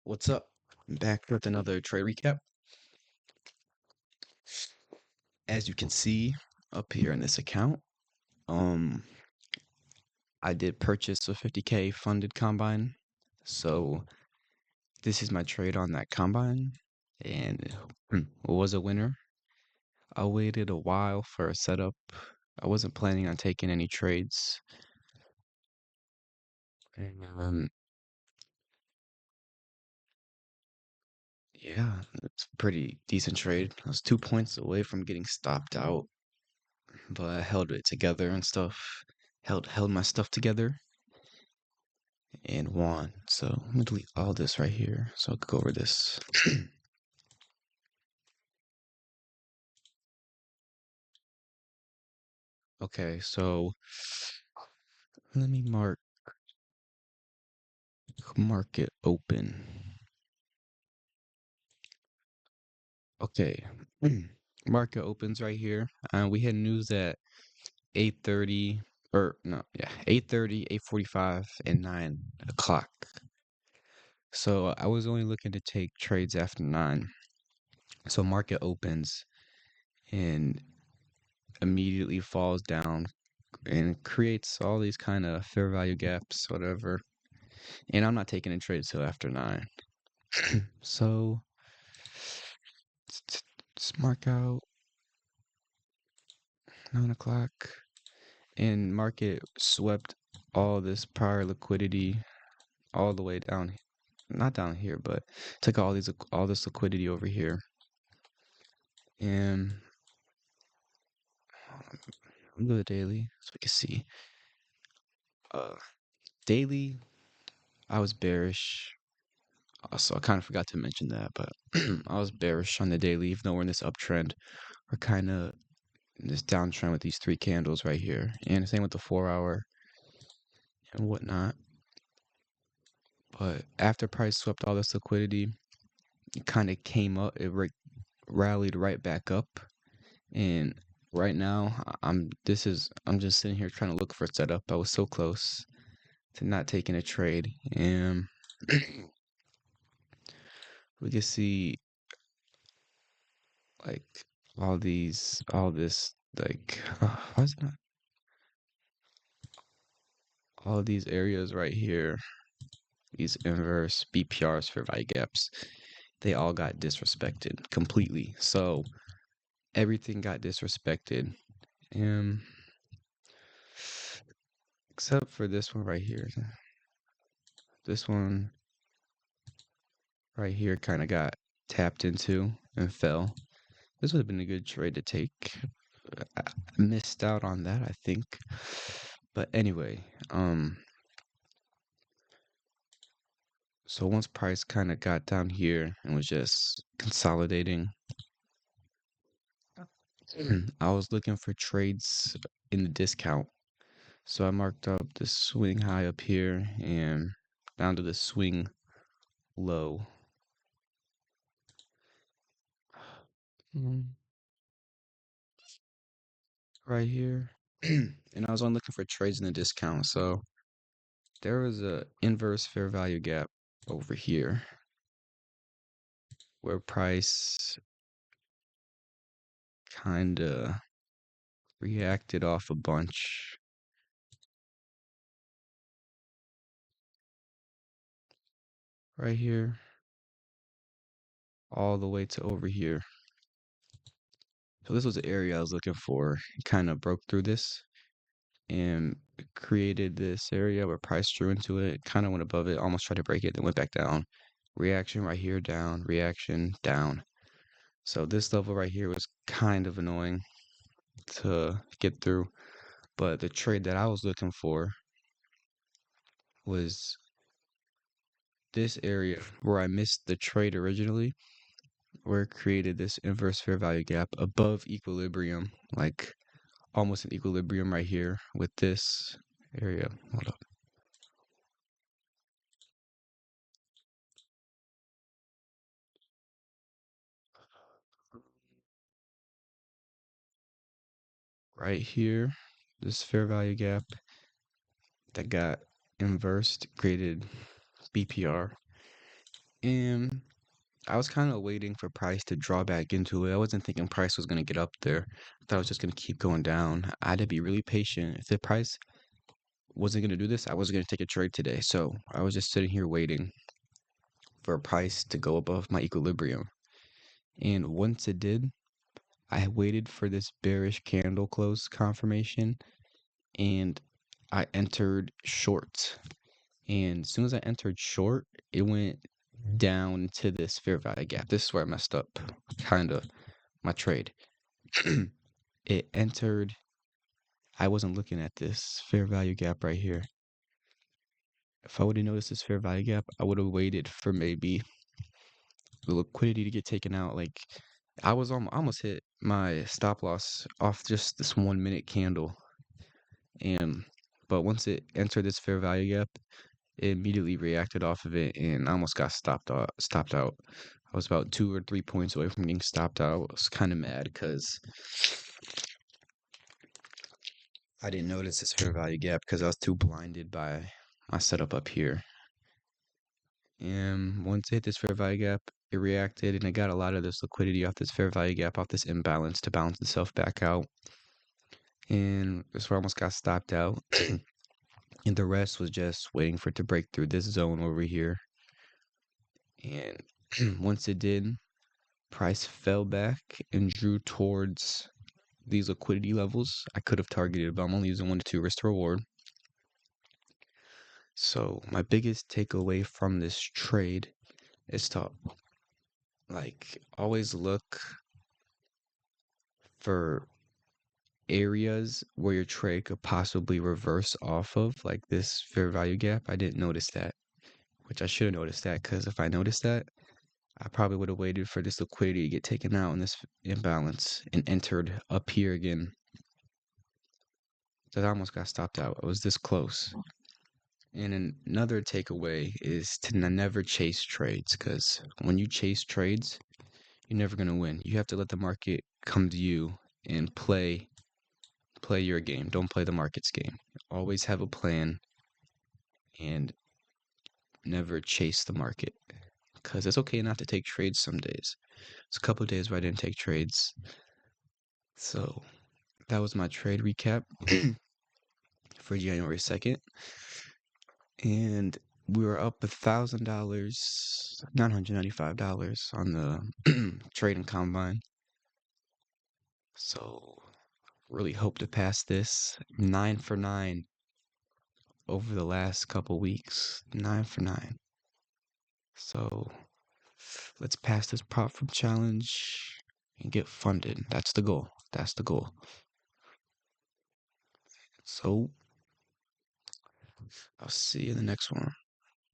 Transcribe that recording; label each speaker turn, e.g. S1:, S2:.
S1: What's up? I'm back with another trade recap. As you can see up here in this account, um, I did purchase a 50K funded combine. So this is my trade on that combine, and it was a winner. I waited a while for a setup. I wasn't planning on taking any trades. And yeah, it's a pretty decent trade. I was 2 points away from getting stopped out, but I held it together and stuff. Held my stuff together and won. So I'm gonna delete all this right here so I could go over this. Okay, so let me market open. Okay. Market opens right here. We had news at 8:30 or no, yeah, 8:30, 8:45, and 9 o'clock. So I was only looking to take trades after 9. So market opens and immediately falls down and creates all these kind of fair value gaps, whatever. And I'm not taking a trade till after 9. So let's mark out 9 o'clock. And market swept all this prior liquidity all the way down, not down here, but took all this liquidity over here. And I'm go to daily so we can see. Uh, daily, I was bearish. Also, I kind of forgot to mention that, but I was bearish on the daily, even though we're in this uptrend. We're kind of in this downtrend with these 3 candles right here. And the same with the 4-hour and whatnot. But after price swept all this liquidity, it kind of came up, rallied right back up. And right now, I'm just sitting here trying to look for a setup. I was so close to not taking a trade. And we can see like all this, like, why is it not? All these areas right here, these inverse BPRs for value gaps, they all got disrespected completely. So everything got disrespected. And except for this one right here. This one right here kind of got tapped into and fell. This would have been a good trade to take. I missed out on that, I think. But anyway, so once price kind of got down here and was just consolidating, I was looking for trades in the discount. So I marked up the swing high up here and down to the swing low. Right here. And I was only looking for trades in the discount. So there was a inverse fair value gap over here where price kind of reacted off a bunch. Right here, all the way to over here. So this was the area I was looking for. It kind of broke through this and created this area where price drew into it, kind of went above it, almost tried to break it, then went back down. Reaction right here, down, reaction, down. So this level right here was kind of annoying to get through. But the trade that I was looking for was this area where I missed the trade originally, where it created this inverse fair value gap above equilibrium, like almost an equilibrium right here with this area. Hold up. Right here, this fair value gap that got inversed created BPR. And I was kind of waiting for price to draw back into it. I wasn't thinking price was going to get up there. I thought it was just going to keep going down. I had to be really patient. If the price wasn't going to do this, I wasn't going to take a trade today. So I was just sitting here waiting for a price to go above my equilibrium. And once it did, I waited for this bearish candle close confirmation and I entered short. And as soon as I entered short, it went down to this fair value gap. This is where I messed up, kind of, my trade. It entered, I wasn't looking at this fair value gap right here. If I would have noticed this fair value gap, I would have waited for maybe the liquidity to get taken out. Like, almost hit my stop loss off just this 1 minute candle. And, but once it entered this fair value gap, it immediately reacted off of it and almost got stopped out. I was about 2 or 3 points away from getting stopped out. I was kind of mad because I didn't notice this fair value gap because I was too blinded by my setup up here. And once it hit this fair value gap, it reacted and it got a lot of this liquidity off this fair value gap, off this imbalance to balance itself back out. And this where I almost got stopped out. And the rest was just waiting for it to break through this zone over here. And once it did, price fell back and drew towards these liquidity levels. I could have targeted, but I'm only using 1 to 2 risk to reward. So my biggest takeaway from this trade is to always look for areas where your trade could possibly reverse off of, like this fair value gap. I didn't notice that, which I should have noticed that, because if I noticed that, I probably would have waited for this liquidity to get taken out in this imbalance and entered up here again. That I almost got stopped out. I was this close. And another takeaway is to never chase trades, because when you chase trades, you're never going to win. You have to let the market come to you and play your game. Don't play the market's game. Always have a plan and never chase the market, because it's okay not to take trades some days. It's a couple of days where I didn't take trades. So that was my trade recap for January 2nd. And we were up $1,000, $995 on the trading combine. So really hope to pass this 9 for 9 over the last couple weeks. 9 for 9. So let's pass this prop from challenge and get funded. That's the goal. That's the goal. So I'll see you in the next one.